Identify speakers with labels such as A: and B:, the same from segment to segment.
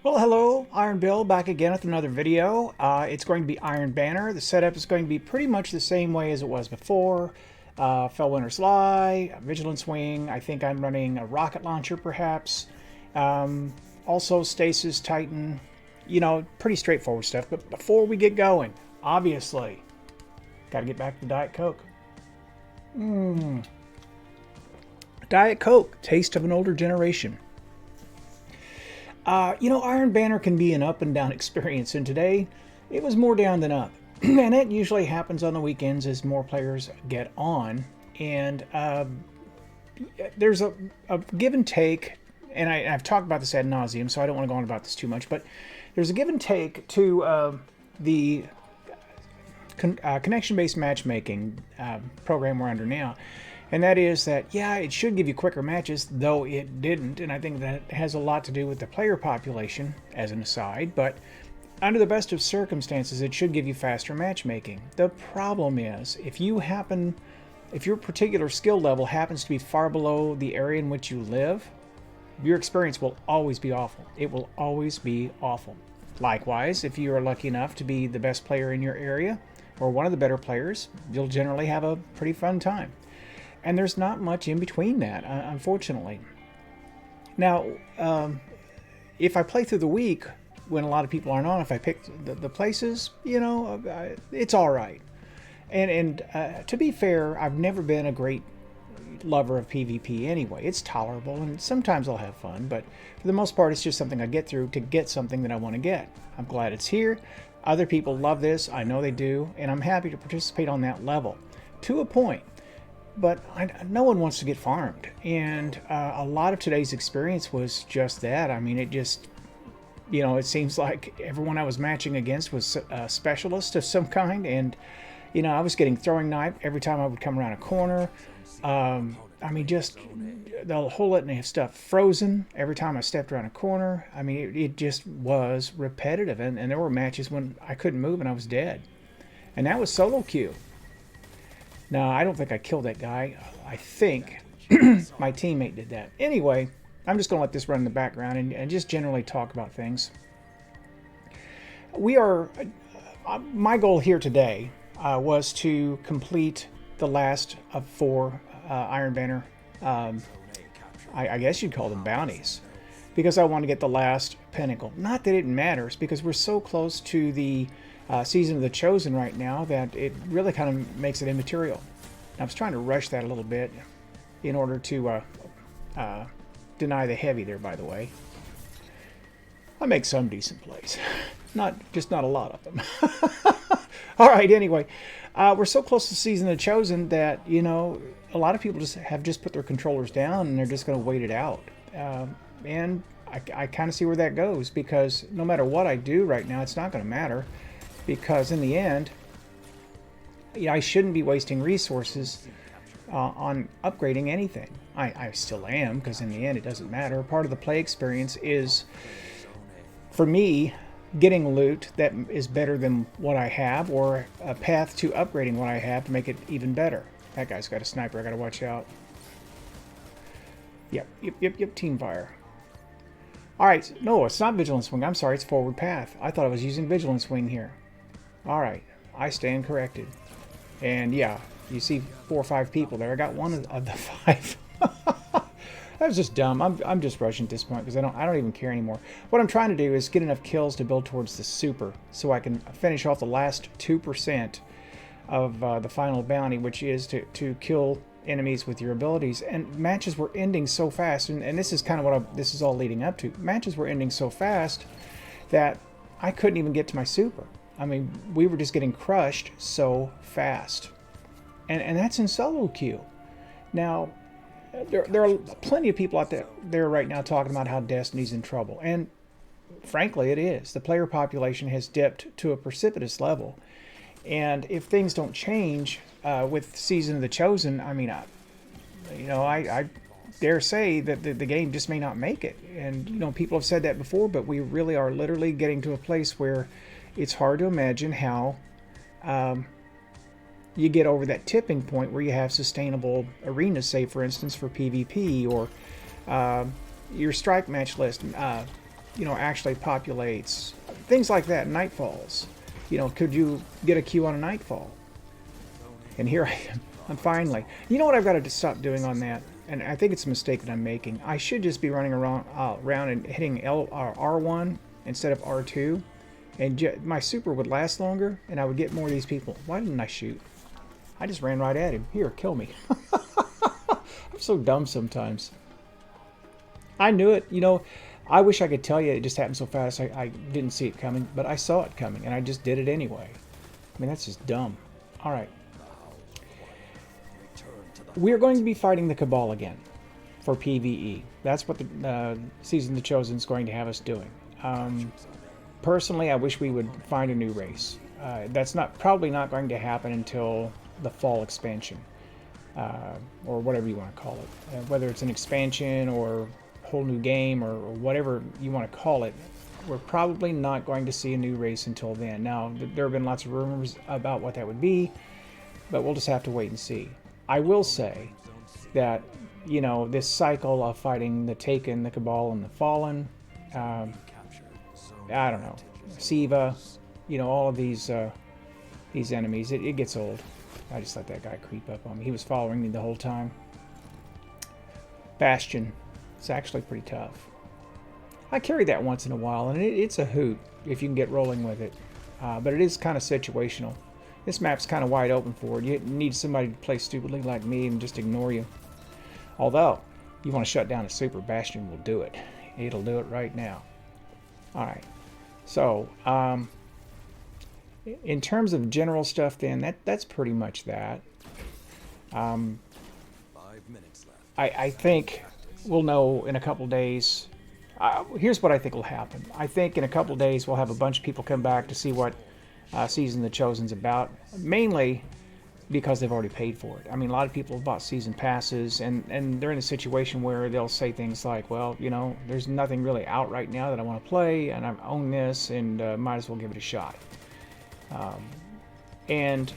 A: Well, hello, Iron Bill, back again with another video. It's going to be Iron Banner. The setup is going to be pretty much the same way as it was before. Felwinter's Lie, Vigilance Wing. I think I'm running a rocket launcher, perhaps. Also, Stasis, Titan. You know, pretty straightforward stuff. But before we get going, obviously, got to get back to Diet Coke. Diet Coke, taste of an older generation. You know, Iron Banner can be an up and down experience, and today it was more down than up. And it usually happens on the weekends as more players get on. And there's a give and take, and I've talked about this ad nauseum, so I don't want to go on about this too much, but there's a give and take to the connection-based matchmaking program we're under now. And that is that, yeah, it should give you quicker matches, though it didn't. And I think that has a lot to do with the player population, as an aside. But under the best of circumstances, it should give you faster matchmaking. The problem is, if your particular skill level happens to be far below the area in which you live, your experience will always be awful. It will always be awful. Likewise, if you are lucky enough to be the best player in your area, or one of the better players, you'll generally have a pretty fun time. And there's not much in between that, unfortunately. Now, if I play through the week, when a lot of people aren't on, if I pick the places, you know, it's all right. And to be fair, I've never been a great lover of PvP anyway. It's tolerable, and sometimes I'll have fun, but for the most part, it's just something I get through to get something that I want to get. I'm glad it's here. Other people love this. I know they do, and I'm happy to participate on that level, to a point. But no one wants to get farmed, and a lot of today's experience was just that. I mean, it just, you know, it seems like everyone I was matching against was a specialist of some kind, and, you know, I was getting throwing knife every time I would come around a corner. I mean, just the whole litany of stuff. Frozen every time I stepped around a corner. I mean, it just was repetitive, and there were matches when I couldn't move and I was dead. And that was solo queue. No, I don't think I killed that guy. I think my teammate did that. Anyway, I'm just going to let this run in the background and just generally talk about things. We are... my goal here today was to complete the last of 4 Iron Banner, I guess you'd call them bounties, because I want to get the last pinnacle. Not that it matters, because we're so close to the Season of the Chosen right now that it really kind of makes it immaterial. I was trying to rush that a little bit in order to deny the heavy there, by the way. I make some decent plays. Just not a lot of them. All right, anyway. We're so close to Season of the Chosen that, you know, a lot of people have put their controllers down and they're just going to wait it out. And I kind of see where that goes, because no matter what I do right now, it's not going to matter. Because in the end, I shouldn't be wasting resources on upgrading anything. I still am, because in the end it doesn't matter. Part of the play experience is, for me, getting loot that is better than what I have, or a path to upgrading what I have to make it even better. That guy's got a sniper, I gotta watch out. Yep, team fire. Alright, no, it's not Vigilance Wing, I'm sorry, it's Forward Path. I thought I was using Vigilance Wing here. Alright, I stand corrected. And yeah, you see 4 or 5 people there. I got one of the 5. That was just dumb. I'm just rushing at this point because I don't even care anymore. What I'm trying to do is get enough kills to build towards the super, so I can finish off the last 2% of the final bounty, which is to kill enemies with your abilities. And matches were ending so fast, and this is kind of what this is all leading up to. Matches were ending so fast that I couldn't even get to my super. I mean, we were just getting crushed so fast. And that's in solo queue. Now, there are plenty of people out there right now talking about how Destiny's in trouble. And frankly, it is. The player population has dipped to a precipitous level. And if things don't change with Season of the Chosen, I mean, I dare say that the game just may not make it. And, you know, people have said that before, but we really are literally getting to a place where it's hard to imagine how you get over that tipping point where you have sustainable arenas, say, for instance, for PvP, or your strike match list. you know, actually populates. Things like that, nightfalls. You know, could you get a queue on a nightfall? And here I am. I'm finally. You know what I've got to stop doing on that? And I think it's a mistake that I'm making. I should just be running around and hitting R1 instead of R2. And my super would last longer, and I would get more of these people. Why didn't I shoot? I just ran right at him. Here, kill me. I'm so dumb sometimes. I knew it. You know, I wish I could tell you it just happened so fast. I didn't see it coming, but I saw it coming, and I just did it anyway. I mean, that's just dumb. All right. We're going to be fighting the Cabal again for PvE. That's what the Season of the Chosen is going to have us doing. Personally, I wish we would find a new race. That's probably not going to happen until the fall expansion, or whatever you want to call it. Whether it's an expansion or a whole new game or whatever you want to call it, we're probably not going to see a new race until then. Now, there have been lots of rumors about what that would be, but we'll just have to wait and see. I will say that, you know, this cycle of fighting the Taken, the Cabal, and the Fallen, I don't know, Siva, you know, all of these enemies, it gets old. I just let that guy creep up on me. He was following me the whole time. Bastion, it's actually pretty tough. I carry that once in a while, and it's a hoot if you can get rolling with it. But it is kind of situational. This map's kind of wide open for it. You need somebody to play stupidly like me and just ignore you. Although, you want to shut down a super, Bastion will do it. It'll do it right now. Alright. So, in terms of general stuff then, that's pretty much that. 5 minutes left. I think we'll know in a couple days. Here's what I think will happen. I think in a couple days we'll have a bunch of people come back to see what Season of the Chosen's about, mainly because they've already paid for it. I mean, a lot of people have bought season passes, and they're in a situation where they'll say things like, well, you know, there's nothing really out right now that I want to play, and I own this, and might as well give it a shot. And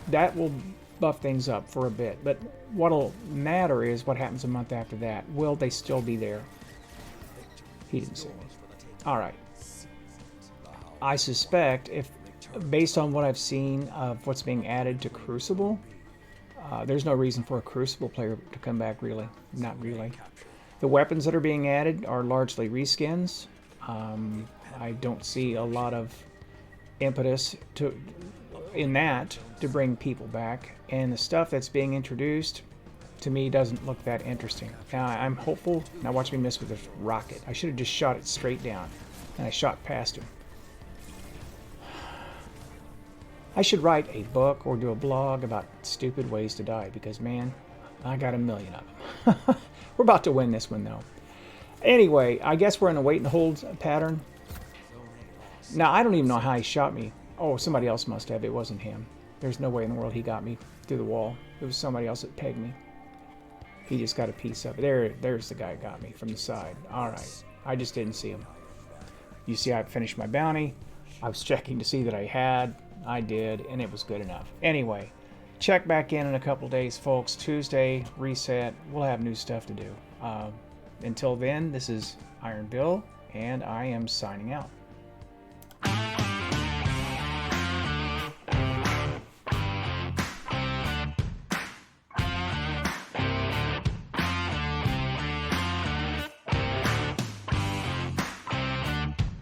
A: that will buff things up for a bit, but what'll matter is what happens a month after that. Will they still be there? He didn't see me. All right. I suspect if, based on what I've seen of what's being added to Crucible, there's no reason for a Crucible player to come back, really. Not really. The weapons that are being added are largely reskins. I don't see a lot of impetus in that to bring people back. And the stuff that's being introduced, to me, doesn't look that interesting. Now, I'm hopeful. Now watch me miss with this rocket. I should have just shot it straight down. And I shot past him. I should write a book or do a blog about stupid ways to die, because, man, I got a million of them. We're about to win this one, though. Anyway, I guess we're in a wait and hold pattern. Now, I don't even know how he shot me. Oh, somebody else must have. It wasn't him. There's no way in the world he got me through the wall. It was somebody else that pegged me. He just got a piece of it. There's the guy who got me from the side. All right. I just didn't see him. You see, I finished my bounty. I was checking to see that I had. I did, and it was good enough. Anyway, check back in a couple days, folks. Tuesday, reset. We'll have new stuff to do. Until then, this is Iron Bill, and I am signing out.